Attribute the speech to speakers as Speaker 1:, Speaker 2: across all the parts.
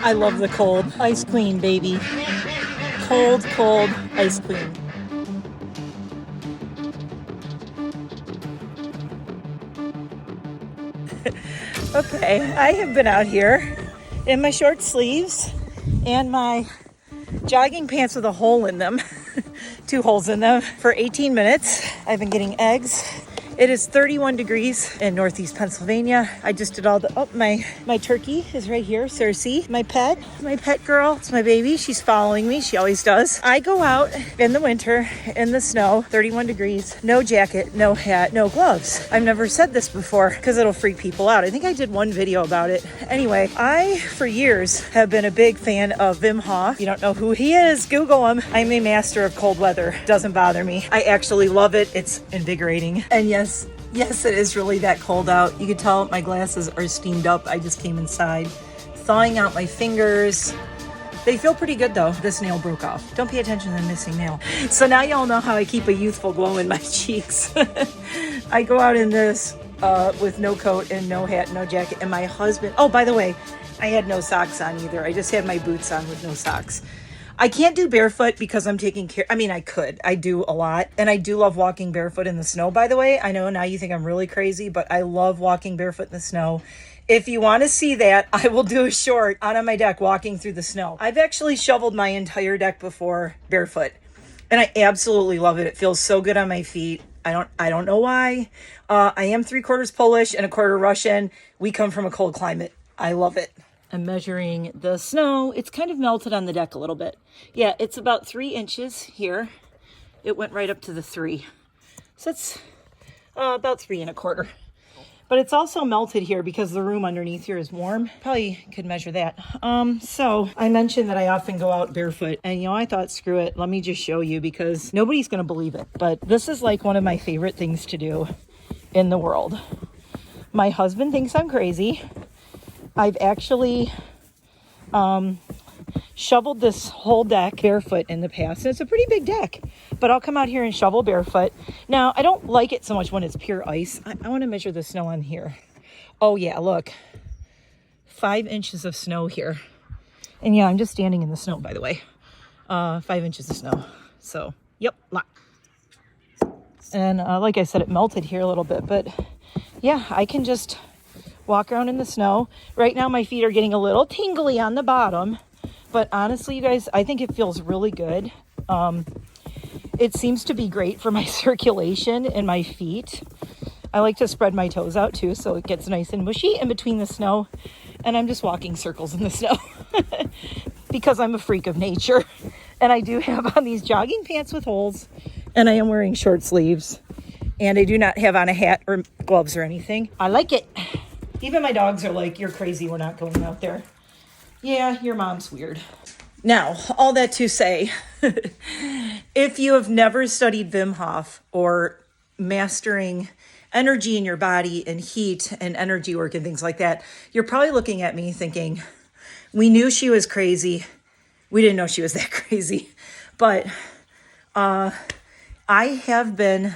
Speaker 1: I love the cold. Ice queen, baby. Cold, cold ice queen. Okay, I have been out here in my short sleeves and my jogging pants with a hole in them, 2 holes in them, for 18 minutes. I've been getting eggs. It is 31 degrees in Northeast Pennsylvania. I just did all the, oh, my turkey is right here, Cersei, my pet girl. It's my baby. She's following me. She always does. I go out in the winter, in the snow, 31 degrees, no jacket, no hat, no gloves. I've never said this before because it'll freak people out. I think I did one video about it. Anyway, I, for years, have been a big fan of Wim Hof. If you don't know who he is, Google him. I'm a master of cold weather. Doesn't bother me. I actually love it. It's invigorating. And Yes, it is really that cold out. You can tell my glasses are steamed up. I just came inside, thawing out my fingers. They feel pretty good though. This nail broke off. Don't pay attention to the missing nail. So now y'all know how I keep a youthful glow in my cheeks. I go out in this with no coat and no hat, no jacket. And my husband, oh, by the way, I had no socks on either. I just had my boots on with no socks. I can't do barefoot because I'm taking care. I mean, I could. I do a lot. And I do love walking barefoot in the snow, by the way. I know now you think I'm really crazy, but I love walking barefoot in the snow. If you want to see that, I will do a short out on my deck walking through the snow. I've actually shoveled my entire deck before barefoot, and I absolutely love it. It feels so good on my feet. I don't know why. I am 3/4 Polish and 1/4 Russian. We come from a cold climate. I love it. I'm measuring the snow. It's kind of melted on the deck a little bit. Yeah, it's about 3 inches here. It went right up to the 3. So it's about 3 1/4. But it's also melted here because the room underneath here is warm. Probably could measure that. So I mentioned that I often go out barefoot, and I thought, screw it. Let me just show you because nobody's going to believe it. But this is like one of my favorite things to do in the world. My husband thinks I'm crazy. I've actually shoveled this whole deck barefoot in the past. And it's a pretty big deck, but I'll come out here and shovel barefoot. Now, I don't like it so much when it's pure ice. I want to measure the snow on here. Oh yeah, look, 5 inches of snow here. And yeah, I'm just standing in the snow, by the way. 5 inches of snow. So, yep, lot. And like I said, it melted here a little bit, but yeah, I can just walk around in the snow. Right now, my feet are getting a little tingly on the bottom, but honestly, you guys, I think it feels really good. It seems to be great for my circulation in my feet. I like to spread my toes out too, so it gets nice and mushy in between the snow. And I'm just walking circles in the snow because I'm a freak of nature. And I do have on these jogging pants with holes, and I am wearing short sleeves, and I do not have on a hat or gloves or anything. I like it. Even my dogs are like, you're crazy, we're not going out there. Yeah, your mom's weird. Now, all that to say, if you have never studied Wim Hof or mastering energy in your body and heat and energy work and things like that, you're probably looking at me thinking, we knew she was crazy. We didn't know she was that crazy. But I have been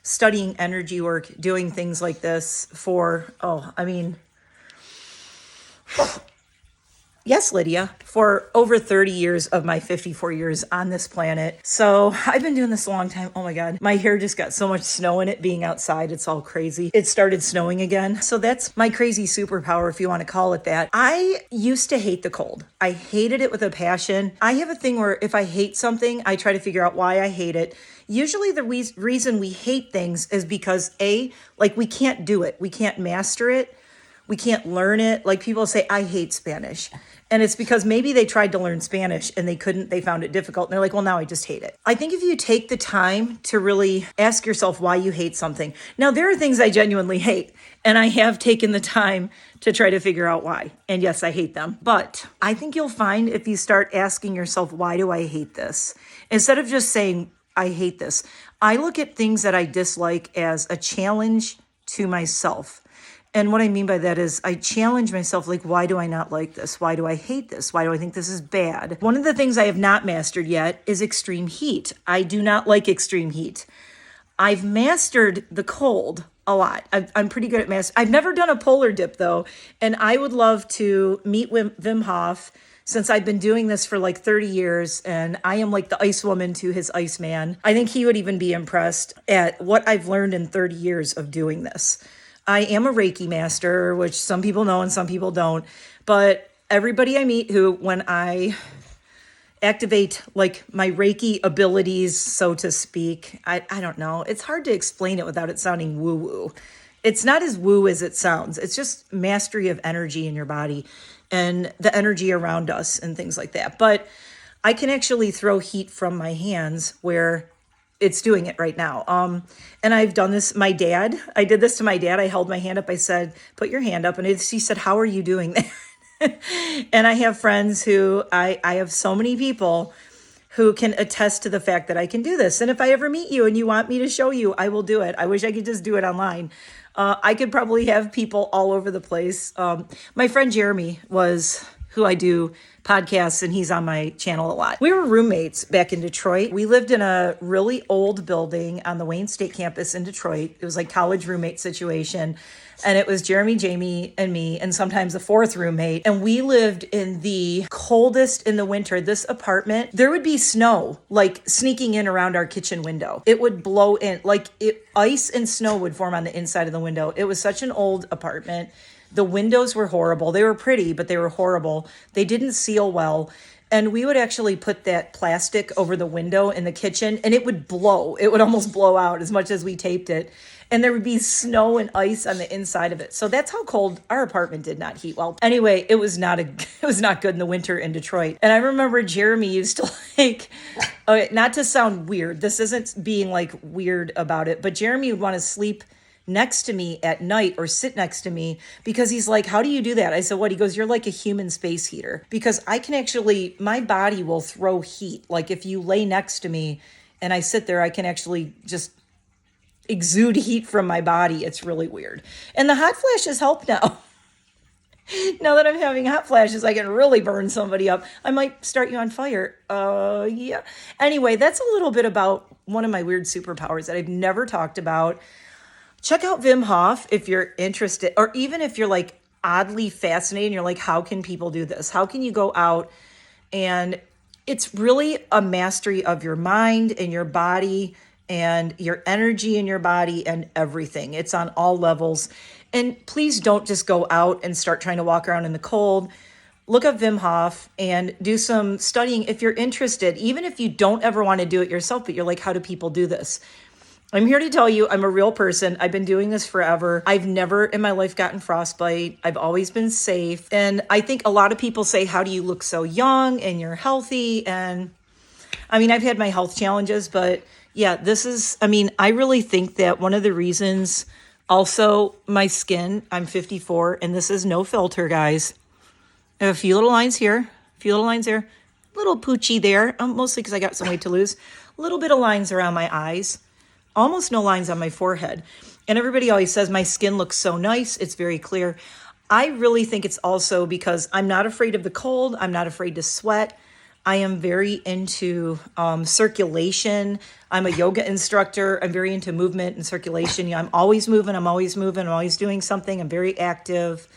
Speaker 1: studying energy work, doing things like this for, yes, Lydia, for over 30 years of my 54 years on this planet. So I've been doing this a long time. Oh my God, my hair just got so much snow in it being outside. It's all crazy. It started snowing again. So that's my crazy superpower, if you want to call it that. I used to hate the cold. I hated it with a passion. I have a thing where if I hate something, I try to figure out why I hate it. Usually the reason we hate things is because we can't do it. We can't master it. We can't learn it. Like people say, I hate Spanish. And it's because maybe they tried to learn Spanish and they couldn't, they found it difficult. And they're like, well, now I just hate it. I think if you take the time to really ask yourself why you hate something. Now, there are things I genuinely hate, and I have taken the time to try to figure out why. And yes, I hate them. But I think you'll find if you start asking yourself, why do I hate this? Instead of just saying, I hate this, I look at things that I dislike as a challenge to myself. And what I mean by that is I challenge myself, like, why do I not like this? Why do I hate this? Why do I think this is bad? One of the things I have not mastered yet is extreme heat. I do not like extreme heat. I've mastered the cold. a lot. I'm pretty good at mask. I've never done a polar dip though. And I would love to meet Wim Hof, since I've been doing this for like 30 years and I am like the ice woman to his ice man. I think he would even be impressed at what I've learned in 30 years of doing this. I am a Reiki master, which some people know and some people don't. But everybody I meet who, when I activate like my Reiki abilities, so to speak, I don't know. It's hard to explain it without it sounding woo-woo. It's not as woo as it sounds. It's just mastery of energy in your body and the energy around us and things like that. But I can actually throw heat from my hands where it's doing it right now. And I've done this. I did this to my dad. I held my hand up. I said, put your hand up. And he said, how are you doing that? And I have friends who I have so many people who can attest to the fact that I can do this. And if I ever meet you and you want me to show you, I will do it. I wish I could just do it online. I could probably have people all over the place. My friend Jeremy who I do podcasts, and he's on my channel a lot. We were roommates back in Detroit. We lived in a really old building on the Wayne State campus in Detroit. It was like college roommate situation. And it was Jeremy, Jamie, and me, and sometimes a fourth roommate. And we lived in the coldest in the winter. This apartment, there would be snow like sneaking in around our kitchen window. It would blow in, ice and snow would form on the inside of the window. It was such an old apartment. The windows were horrible. They were pretty, but they were horrible. They didn't seal well. And we would actually put that plastic over the window in the kitchen and it would blow. It would almost blow out as much as we taped it. And there would be snow and ice on the inside of it. So that's how cold our apartment did not heat well. Anyway, it was not good in the winter in Detroit. And I remember Jeremy used to okay, not to sound weird. This isn't being like weird about it, but Jeremy would want to sleep next to me at night or sit next to me because he's like, how do you do that? I said, what? He goes, you're like a human space heater, because I can actually, my body will throw heat. Like if you lay next to me and I sit there, I can actually just exude heat from my body. It's really weird. And the hot flashes help now. Now that I'm having hot flashes, I can really burn somebody up. I might start you on fire. Yeah. Anyway, that's a little bit about one of my weird superpowers that I've never talked about. Check out Wim Hof if you're interested, or even if you're like oddly fascinated and you're like, how can people do this? How can you go out? And it's really a mastery of your mind and your body and your energy in your body and everything. It's on all levels. And please don't just go out and start trying to walk around in the cold. Look up Wim Hof and do some studying if you're interested, even if you don't ever want to do it yourself, but you're like, how do people do this? I'm here to tell you I'm a real person. I've been doing this forever. I've never in my life gotten frostbite. I've always been safe. And I think a lot of people say, how do you look so young and you're healthy? And I mean, I've had my health challenges, but yeah, I really think that one of the reasons, also my skin, I'm 54 and this is no filter, guys. I have a few little lines here, a few little lines there, little poochy there, mostly because I got some weight to lose, a little bit of lines around my eyes. Almost no lines on my forehead. And everybody always says my skin looks so nice. It's very clear. I really think it's also because I'm not afraid of the cold. I'm not afraid to sweat. I am very into circulation. I'm a yoga instructor. I'm very into movement and circulation. I'm always moving. I'm always doing something. I'm very active,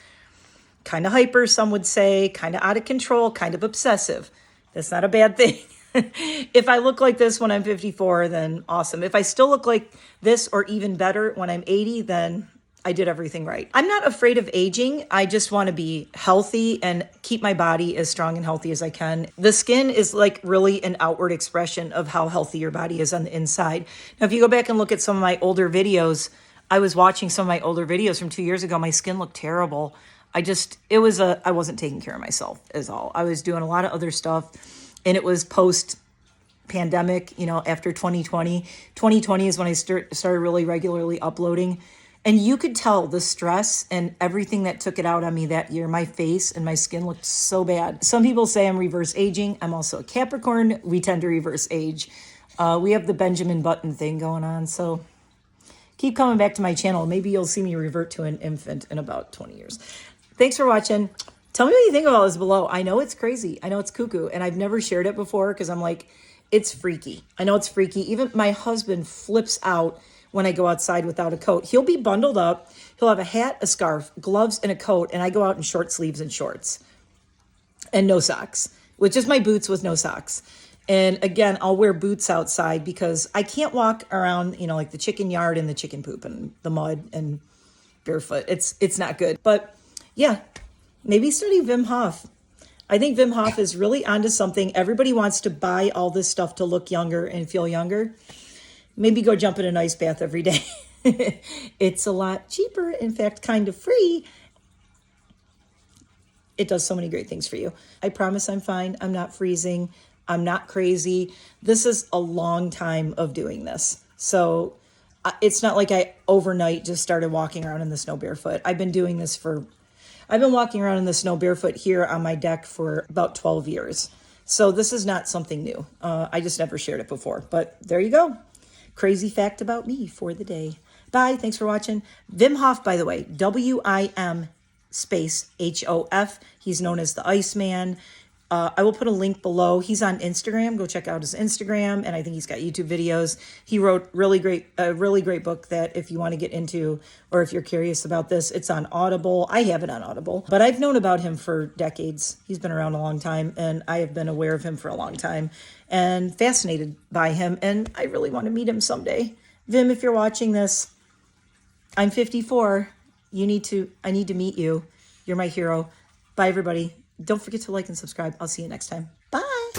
Speaker 1: kind of hyper, some would say, kind of out of control, kind of obsessive. That's not a bad thing. If I look like this when I'm 54, then awesome. If I still look like this or even better when I'm 80, then I did everything right. I'm not afraid of aging. I just want to be healthy and keep my body as strong and healthy as I can. The skin is like really an outward expression of how healthy your body is on the inside. Now, if you go back and look at some of my older videos, I was watching some of my older videos from 2 years ago. My skin looked terrible. I wasn't taking care of myself is all. I was doing a lot of other stuff. And it was post-pandemic, after 2020. 2020 is when I started really regularly uploading. And you could tell the stress and everything that took it out on me that year. My face and my skin looked so bad. Some people say I'm reverse aging. I'm also a Capricorn. We tend to reverse age. We have the Benjamin Button thing going on. So keep coming back to my channel. Maybe you'll see me revert to an infant in about 20 years. Thanks for watching. Tell me what you think of all this below. I know it's crazy. I know it's cuckoo. And I've never shared it before because I'm like, it's freaky. I know it's freaky. Even my husband flips out when I go outside without a coat. He'll be bundled up. He'll have a hat, a scarf, gloves, and a coat, and I go out in short sleeves and shorts and no socks, which is my boots with no socks. And again, I'll wear boots outside because I can't walk around, like the chicken yard and the chicken poop and the mud and barefoot. It's not good. But yeah, maybe study Wim Hof. I think Wim Hof is really onto something. Everybody wants to buy all this stuff to look younger and feel younger. Maybe go jump in an ice bath every day. It's a lot cheaper. In fact, kind of free. It does so many great things for you. I promise I'm fine. I'm not freezing. I'm not crazy. This is a long time of doing this. So it's not like I overnight just started walking around in the snow barefoot. I've been walking around in the snow barefoot here on my deck for about 12 years. So this is not something new. I just never shared it before, but there you go. Crazy fact about me for the day. Bye. Thanks for watching. Wim Hof, by the way, WIM space HOF. He's known as the Iceman. I will put a link below. He's on Instagram. Go check out his Instagram. And I think he's got YouTube videos. He wrote a really great book that if you want to get into, or if you're curious about this, it's on Audible. I have it on Audible, but I've known about him for decades. He's been around a long time, and I have been aware of him for a long time and fascinated by him. And I really want to meet him someday. Vim, if you're watching this, I'm 54. I need to meet you. You're my hero. Bye, everybody. Don't forget to like and subscribe. I'll see you next time. Bye.